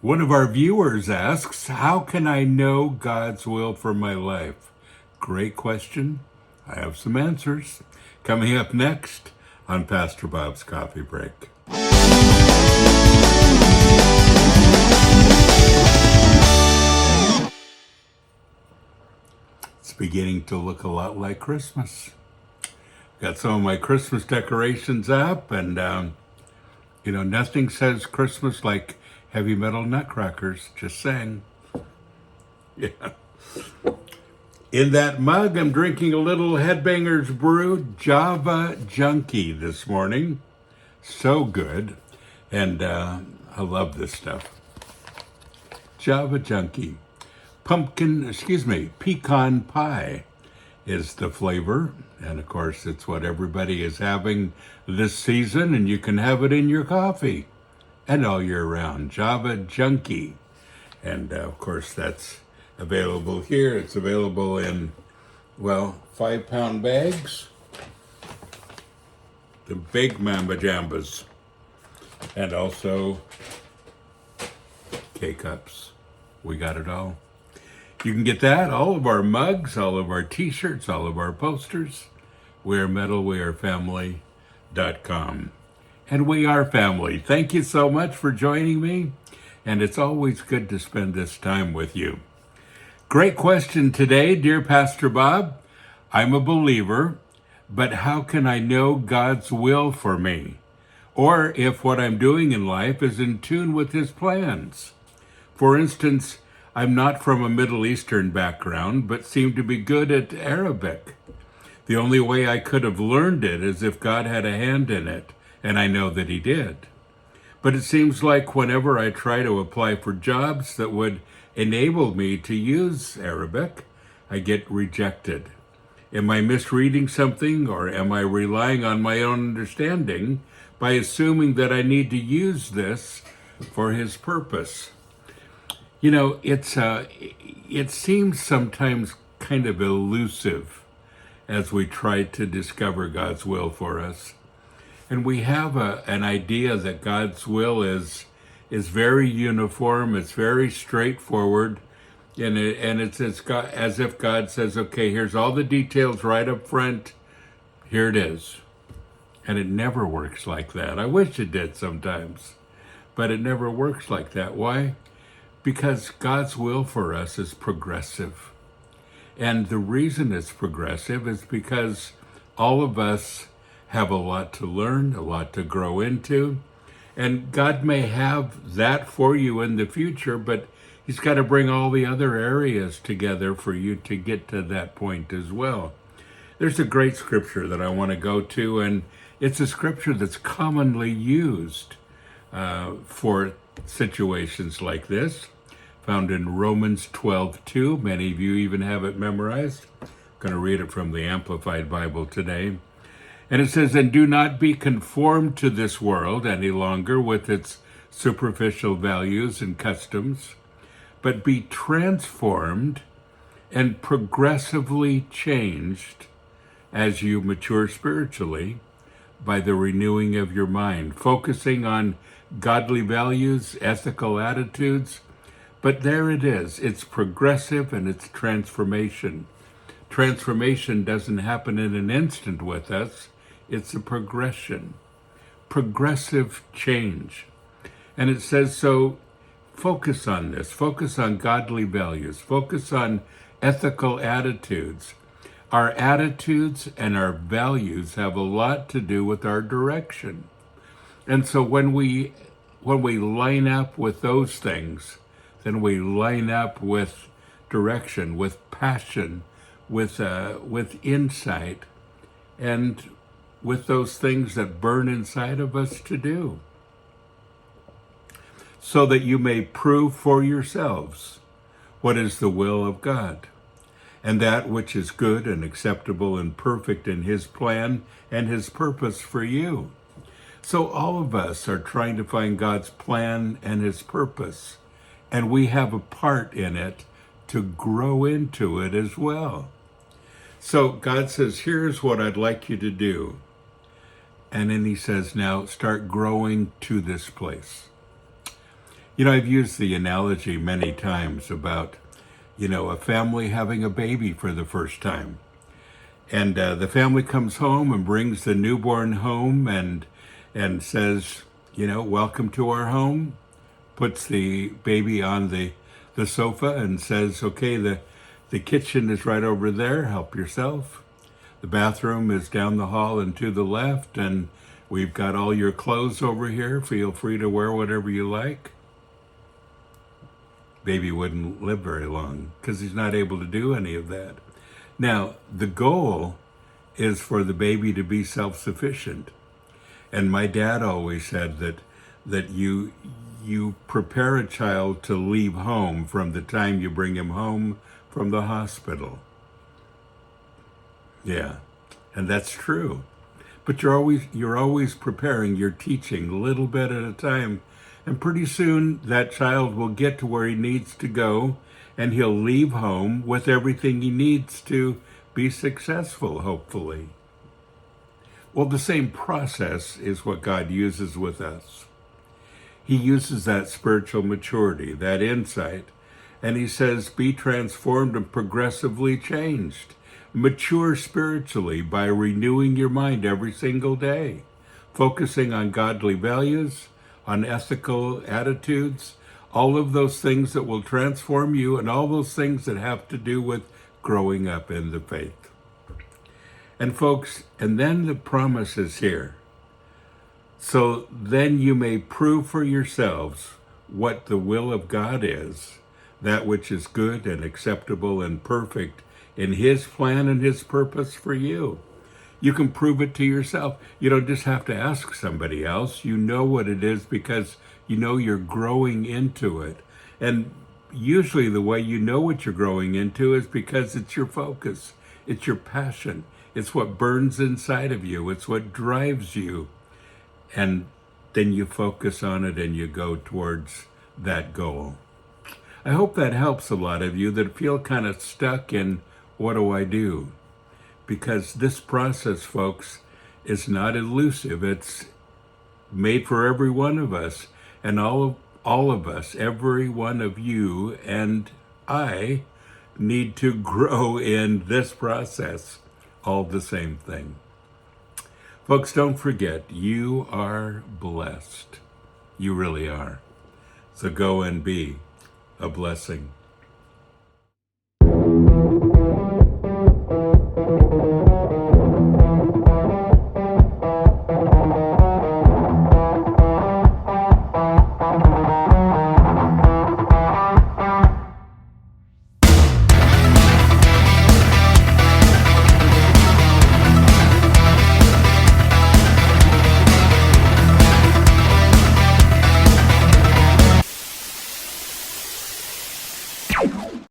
One of our viewers asks, how can I know God's will for my life? Great question. I have some answers. Coming up next on Pastor Bob's Coffee Break. It's beginning to look a lot like Christmas. Got some of my Christmas decorations up, and nothing says Christmas like heavy metal nutcrackers. Just saying. Yeah. In that mug, I'm drinking a little HEADBANGERS BREW Java Junkie this morning. So good. And I love this stuff. Java Junkie. Pecan pie is the flavor. And of course, it's what everybody is having this season, and you can have it in your coffee and all year round. Java Junkie. And of course, that's available here. It's available in, 5-pound bags. The big Mamba Jambas. And also K-Cups. We got it all. You can get that, all of our mugs, all of our t-shirts, all of our posters. WeAreMetalWeAreFamily.com. And we are family. Thank you so much for joining me. And it's always good to spend this time with you. Great question today, dear Pastor Bob. I'm a believer, but how can I know God's will for me? Or if what I'm doing in life is in tune with His plans? For instance, I'm not from a Middle Eastern background, but seem to be good at Arabic. The only way I could have learned it is if God had a hand in it, and I know that He did. But it seems like whenever I try to apply for jobs that would enable me to use Arabic, I get rejected. Am I misreading something, or am I relying on my own understanding by assuming that I need to use this for His purpose? It seems sometimes kind of elusive as we try to discover God's will for us. And we have an idea that God's will is very uniform, it's very straightforward, and it's as if God says, okay, here's all the details right up front, here it is. And it never works like that. I wish it did sometimes, but it never works like that. Why? Because God's will for us is progressive. And the reason it's progressive is because all of us have a lot to learn, a lot to grow into. And God may have that for you in the future, but He's got to bring all the other areas together for you to get to that point as well. There's a great scripture that I want to go to, and it's a scripture that's commonly used for situations like this, found in Romans 12:2. Many of you even have it memorized. I'm going to read it from the Amplified Bible today. And it says, and do not be conformed to this world any longer with its superficial values and customs, but be transformed and progressively changed as you mature spiritually by the renewing of your mind, focusing on godly values, ethical attitudes. But there it is. It's progressive and it's transformation. Transformation doesn't happen in an instant with us. It's a progression, progressive change. And it says, so focus on this, focus on godly values, focus on ethical attitudes. Our attitudes and our values have a lot to do with our direction. And so when we line up with those things, then we line up with direction, with passion, with insight, and with those things that burn inside of us to do, so that you may prove for yourselves what is the will of God, and that which is good and acceptable and perfect in His plan and His purpose for you. So all of us are trying to find God's plan and His purpose, and we have a part in it to grow into it as well. So God says, here's what I'd like you to do. And then He says, now start growing to this place. I've used the analogy many times about, a family having a baby for the first time. And the family comes home and brings the newborn home and says, welcome to our home, puts the baby on the sofa and says, okay, the kitchen is right over there, help yourself. The bathroom is down the hall and to the left, and we've got all your clothes over here. Feel free to wear whatever you like. Baby wouldn't live very long because he's not able to do any of that. Now, the goal is for the baby to be self-sufficient. And my dad always said that you prepare a child to leave home from the time you bring him home from the hospital. Yeah, and that's true. But you're always preparing, you're teaching a little bit at a time. And pretty soon that child will get to where he needs to go, and he'll leave home with everything he needs to be successful, hopefully. Well, the same process is what God uses with us. He uses that spiritual maturity, that insight, and he says, be transformed and progressively changed. Mature spiritually by renewing your mind every single day, focusing on godly values, on ethical attitudes, all of those things that will transform you, and all those things that have to do with growing up in the faith. And folks, and then the promise is here. So then you may prove for yourselves what the will of God is, that which is good and acceptable and perfect in his plan and his purpose for you. You can prove it to yourself. You don't just have to ask somebody else. You know what it is because you know you're growing into it. And usually the way you know what you're growing into is because it's your focus. It's your passion. It's what burns inside of you. It's what drives you. And then you focus on it and you go towards that goal. I hope that helps a lot of you that feel kind of stuck in, what do I do? Because this process, folks, is not elusive. It's made for every one of us, and all of us, every one of you and I need to grow in this process, all the same thing. Folks, don't forget, you are blessed. You really are. So go and be a blessing.